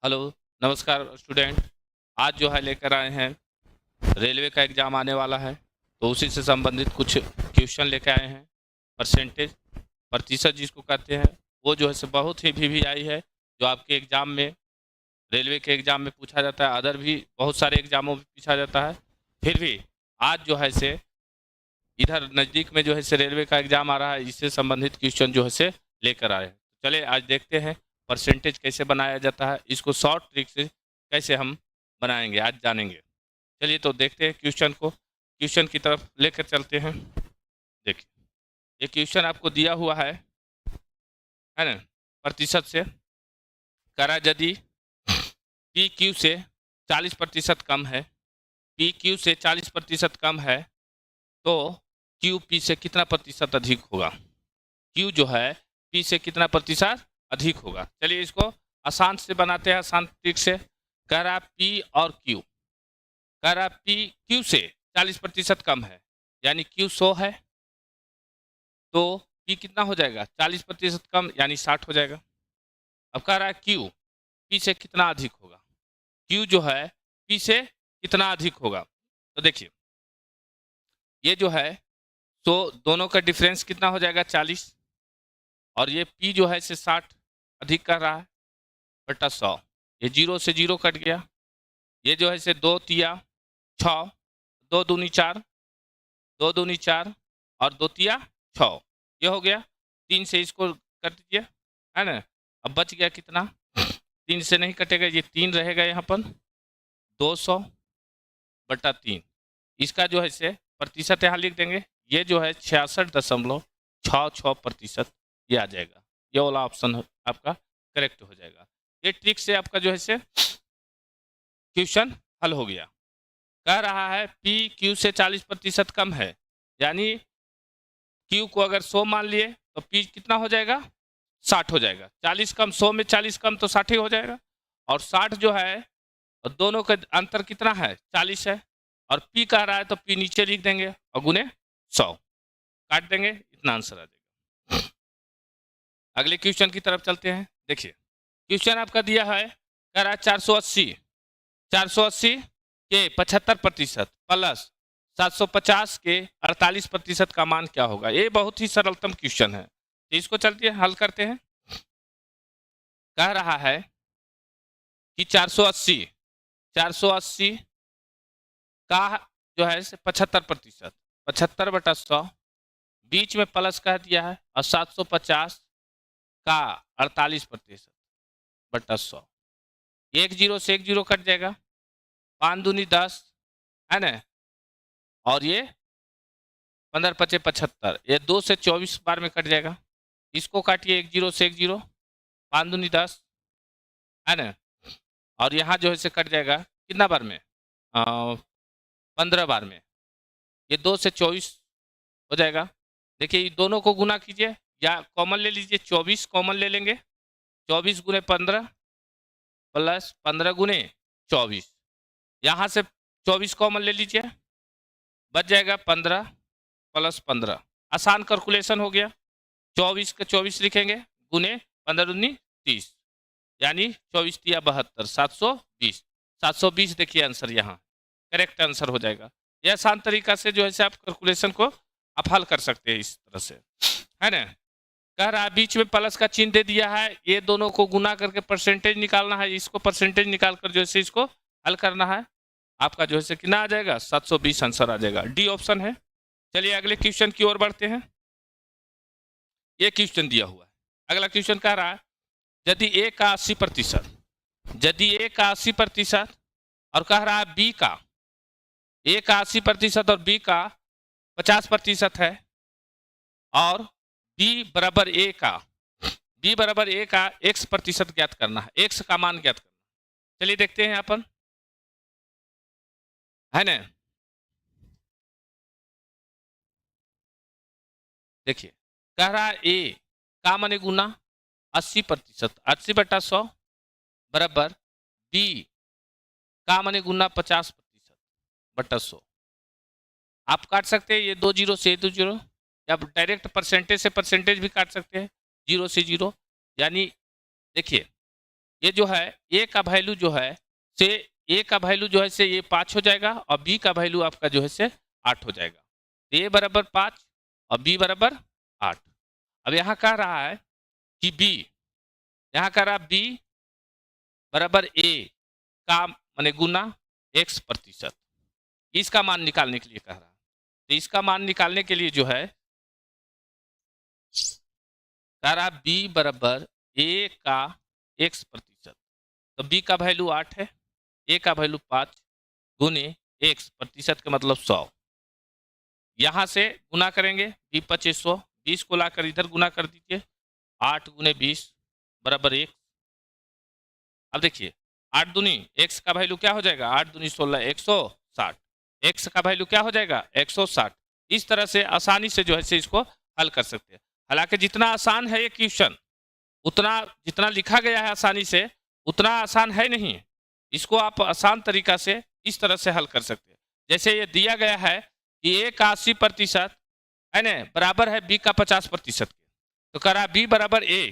Hello, नमस्कार student. आज जो है लेकर आए हैं, रेलवे का एग्ज़ाम आने वाला है, तो उसी से संबंधित कुछ क्वेश्चन लेकर आए हैं। परसेंटेज, प्रतिशत जिसको कहते हैं, वो जो है से बहुत ही वीवीआई है, जो आपके एग्ज़ाम में, रेलवे के एग्ज़ाम में पूछा जाता है, अदर भी बहुत सारे एग्ज़ामों में पूछा जाता है। फिर भी आज जो है से इधर नज़दीक में जो है से रेलवे का एग्ज़ाम आ रहा है, इससे संबंधित क्वेश्चन जो है से लेकर आए हैं। चलिए आज देखते हैं परसेंटेज कैसे बनाया जाता है, इसको शॉर्ट ट्रिक से कैसे हम बनाएंगे, आज जानेंगे। चलिए तो देखते हैं क्वेश्चन को, क्वेश्चन की तरफ लेकर चलते हैं। देखिए, ये क्वेश्चन आपको दिया हुआ है ना, प्रतिशत से करा यदि पी क्यू से 40% कम है, पी क्यू से 40% कम है, तो क्यू पी से कितना प्रतिशत अधिक होगा। क्यू जो है पी से कितना प्रतिशत अधिक होगा। चलिए इसको आसान से बनाते हैं, आसान ट्रिक से। कह रहा पी और क्यू, कह रहा पी क्यू से 40% कम है, यानी क्यू 100 है, तो पी कितना हो जाएगा 40% कम, यानी 60 हो जाएगा। अब कह रहा है क्यू पी से कितना अधिक होगा, क्यू जो है पी से कितना अधिक होगा। तो देखिए ये जो है, तो दोनों का डिफरेंस कितना हो जाएगा 40, और ये पी जो है से 60 अधिक कर रहा है, बटा 100। ये 0 से 0 कट गया, ये जो है से 2 तिया 6, 2 दूनी 4, 2 दूनी 4 और 2 तिया 6, ये हो गया। 3 से इसको कट दीजिए, है ना। अब बच गया कितना, 3 से नहीं कटेगा, ये 3 रहेगा यहाँ पर, 200 बटा 3। इसका जो है से प्रतिशत यहाँ लिख देंगे, ये जो है 66.66% ये आ जाएगा। ये वाला ऑप्शन आपका करेक्ट हो जाएगा। ये ट्रिक से आपका जो है से क्वेश्चन हल हो गया। कह रहा है पी क्यू से 40% कम है, यानी क्यू को अगर 100 मान लिए तो पी कितना हो जाएगा 60 हो जाएगा। 40 कम 100 में 40 कम तो 60 ही हो जाएगा। और 60 जो है, दोनों का अंतर कितना है 40 है, और पी कह रहा है तो पी नीचे लिख देंगे और गुने 100 काट देंगे, इतना आंसर आ जाएगा। अगले क्वेश्चन की तरफ चलते हैं। देखिए क्वेश्चन आपका दिया है, कह रहा है 480 के 75% प्लस 750 के 48% का मान क्या होगा। ये बहुत ही सरलतम क्वेश्चन है, तो इसको चलते हल करते हैं। कह रहा है कि 480 का जो है 75%, 75 बटा 100, बीच में प्लस कह दिया है, और 750 का 48% बटा 100। एक जीरो से एक जीरो कट जाएगा, 5 दूनी 10, है ना, और ये 15 पचे 75, ये 2 से 24 बार में कट जाएगा। इसको काटिए, एक जीरो से एक जीरो, 5 दूनी 10, है ना, और यहाँ जो है से कट जाएगा कितना बार में, 15 बार में, ये 2 से 24 हो जाएगा। देखिए ये दोनों को गुना कीजिए, या कॉमन ले लीजिए, 24 कॉमन ले लेंगे, 24 गुने 15 प्लस 15 गुने 24, यहाँ से 24 कॉमन ले लीजिए, बच जाएगा 15 प्लस 15, आसान कैलकुलेशन हो गया। 24 का 24 लिखेंगे, गुने 15 दूनी 30, यानी 24 तिया 72, 720। 720 देखिए आंसर यहाँ करेक्ट आंसर हो जाएगा। यह आसान तरीका से जो है आप कैलकुलेशन को आप हल कर सकते हैं इस तरह से, है ना। कह रहा है बीच में प्लस का चिन्ह दे दिया है, ये दोनों को गुना करके परसेंटेज निकालना है, इसको परसेंटेज निकाल कर जो है इसको हल करना है। आपका जो है कितना आ जाएगा 720 आंसर आ जाएगा, डी ऑप्शन है। चलिए अगले क्वेश्चन की ओर बढ़ते हैं। ये क्वेश्चन दिया हुआ है, अगला क्वेश्चन कह रहा है यदि ए का 80%, यदि ए का 80% और कह रहा है बी का, ए का 80% और बी का 50% है, और बी बराबर ए का, बी बराबर ए का x% ज्ञात करना है, x का मान ज्ञात करना। चलिए देखते हैं यहाँ पर, है ना। देखिए कह रहा है ए का माने गुना 80%, 80 बटा 100 बराबर बी का माने गुना 50% बटा 100। आप काट सकते हैं ये 2 जीरो से 2 जीरो, या डायरेक्ट परसेंटेज से परसेंटेज भी काट सकते हैं, 0 से 0, यानी देखिए ये जो है ए का वैल्यू जो है से ए का वैल्यू जो है से ये 5 हो जाएगा और बी का वैल्यू आपका जो है से 8 हो जाएगा। ए बराबर 5 और बी बराबर 8। अब यहाँ कह रहा है कि बी, यहाँ कह रहा बी बराबर ए का माने गुना x%। इसका मान निकालने के लिए कह रहा है। तो इसका मान निकालने के लिए जो है कह रहा बी बराबर ए का x%। तो बी का वैल्यू 8 है, ए का वैल्यू 5 गुने x% का मतलब 100। यहाँ से गुना करेंगे, बी 2500, 20 को लाकर इधर गुना कर दीजिए, 8 गुने 20 बराबर 1। अब देखिए 8 दूनी x का वैल्यू क्या हो जाएगा, 8 दूनी 16 160, x का वैल्यू क्या हो जाएगा 160। इस तरह से आसानी से जो है इसको हल कर सकते हैं। हालांकि जितना आसान है ये क्वेश्चन, उतना जितना लिखा गया है आसानी से उतना आसान है नहीं। इसको आप आसान तरीका से इस तरह से हल कर सकते हैं। जैसे ये दिया गया है कि ए का 80% है ना बराबर है बी का 50% के, तो कह रहा बी बराबर ए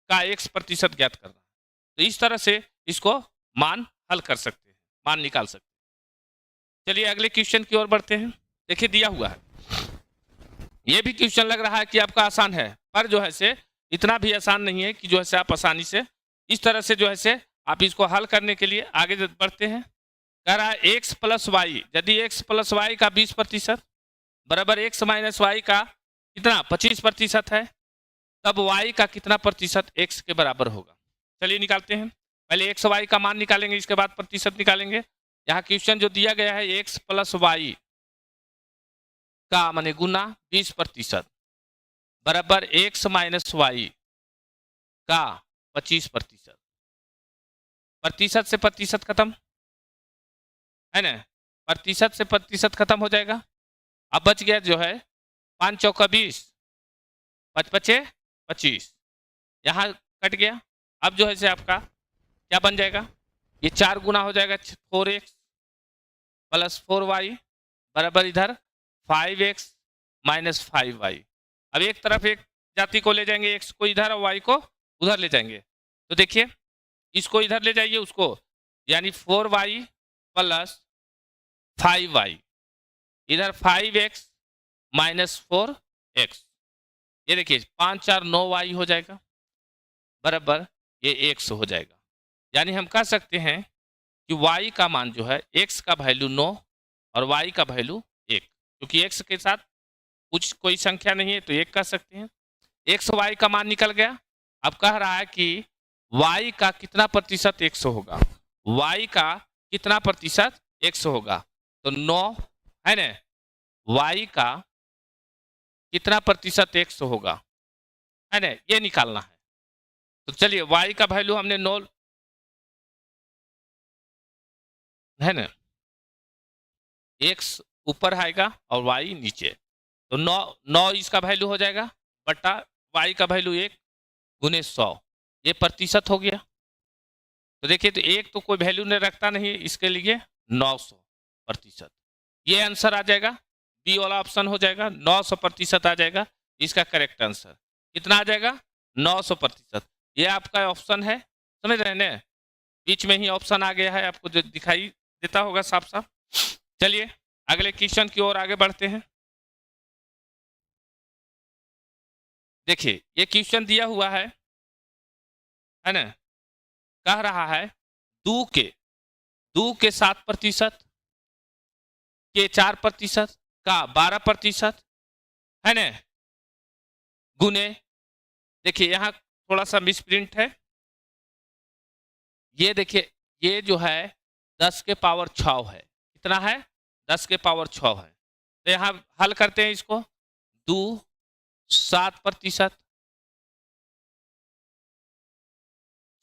का x% ज्ञात करना। तो इस तरह से इसको मान हल कर सकते हैं, मान निकाल सकते हैं। चलिए अगले क्वेश्चन की ओर बढ़ते हैं। देखिए दिया हुआ है, ये भी क्वेश्चन लग रहा है कि आपका आसान है, पर जो है से इतना भी आसान नहीं है कि जो है से आप आसानी से इस तरह से जो है से आप इसको हल करने के लिए आगे बढ़ते हैं। कह रहा है x प्लस वाई, यदि x प्लस वाई का 20% बराबर x माइनस वाई का कितना 25% है, तब y का कितना प्रतिशत x के बराबर होगा। चलिए निकालते हैं। पहले x वाई का मान निकालेंगे, इसके बाद प्रतिशत निकालेंगे। यहाँ क्वेश्चन जो दिया गया है x प्लस वाई का माने गुना 20% बराबर x माइनस वाई का 25%। प्रतिशत से प्रतिशत खत्म है ना, प्रतिशत से प्रतिशत खत्म हो जाएगा। अब बच गया जो है 5 चौका 20, 5 पचे 25, यहाँ कट गया। अब जो है से आपका क्या बन जाएगा, ये 4 गुना हो जाएगा 4x प्लस 4y बराबर इधर 5x माइनस 5y। अब एक तरफ एक जाति को ले जाएंगे, x को इधर और y को उधर ले जाएंगे। तो देखिए इसको इधर ले जाइए उसको, यानी 4y प्लस 5y, इधर 5x माइनस 4x। ये देखिए 5 4 9y हो जाएगा बराबर ये x हो जाएगा। यानी हम कह सकते हैं कि y का मान जो है x का वैल्यू 9 और y का वैल्यू 1, क्योंकि x के साथ कुछ कोई संख्या नहीं है तो 1 कह सकते हैं। x y का मान निकल गया। अब कह रहा है कि y का कितना प्रतिशत 100 होगा, y का कितना प्रतिशत 100 होगा। तो 9 है ना, y का कितना प्रतिशत 100 होगा है ना, ये निकालना है। तो चलिए y का वैल्यू हमने 9 है ना, x ऊपर आएगा और y नीचे, तो 9 इसका वैल्यू हो जाएगा बटा y का वैल्यू 1 गुने 100, ये प्रतिशत हो गया। तो देखिए तो एक तो कोई वैल्यू नहीं रखता नहीं, इसके लिए 900%। ये आंसर आ जाएगा, बी वाला ऑप्शन हो जाएगा, 900% आ जाएगा इसका करेक्ट आंसर। कितना आ जाएगा 900%। ये आपका ऑप्शन है, समझ रहे हैं, बीच में ही ऑप्शन आ गया है, आपको जो दिखाई देता होगा साफ साफ। चलिए अगले क्वेश्चन की ओर आगे बढ़ते हैं। देखिए ये क्वेश्चन दिया हुआ है ना, कह रहा है दो के 7% के 4% का 12% है ना गुने, देखिए यहाँ थोड़ा सा मिसप्रिंट है, ये देखिए ये जो है 10 के पावर 6 है, कितना है 10 के पावर 6 है। तो यहाँ हल करते हैं इसको, 2 7%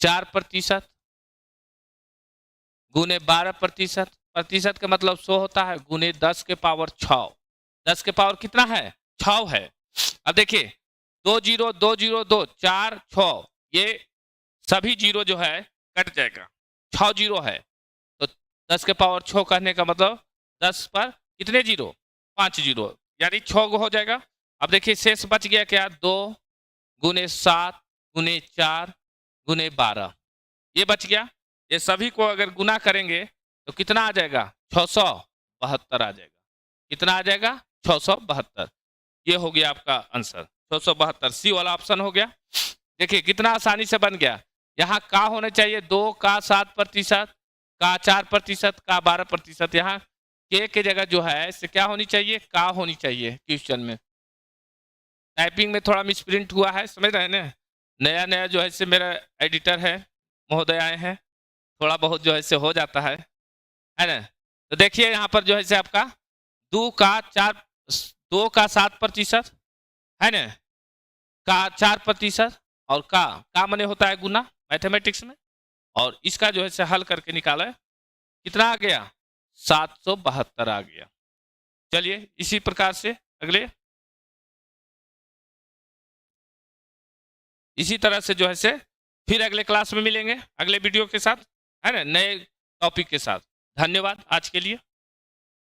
4% गुने 12%, प्रतिशत का मतलब 100 होता है, गुने 10 के पावर 6। 10 के पावर कितना है 6 है। अब देखिए 2 0 2 0 2 4 6, ये सभी जीरो जो है कट जाएगा, 6 जीरो है। तो 10 के पावर 6 कहने का मतलब 10 पर कितने जीरो 5 जीरो, यानी 6 हो जाएगा। अब देखिए शेष बच गया क्या, 2 गुने 7 गुने 4 गुने 12, ये बच गया। ये सभी को अगर गुना करेंगे तो कितना आ जाएगा? 672 आ जाएगा। कितना आ जाएगा? 672। ये हो गया आपका आंसर 672। सी वाला ऑप्शन हो गया। देखिए कितना आसानी से बन गया। यहाँ का होना चाहिए 2 का 7%, का 4%, का 12%। यहाँ के जगह जो है इससे क्या होनी चाहिए? का होनी चाहिए क्वेश्चन में। टाइपिंग में थोड़ा मिसप्रिंट हुआ है, समझ रहे हैं ना। नया नया जो है से मेरा एडिटर है महोदय आए हैं, थोड़ा बहुत जो है से हो जाता है ना। तो देखिए यहाँ पर जो है से आपका 2 का 7% है ना, का 4% और का मने होता है गुना मैथमेटिक्स में, और इसका जो है से हल करके निकाला है। कितना आ गया? 772 आ गया। चलिए इसी प्रकार से अगले, इसी तरह से जो है से फिर अगले क्लास में मिलेंगे अगले वीडियो के साथ, है ना, नए टॉपिक के साथ। धन्यवाद आज के लिए।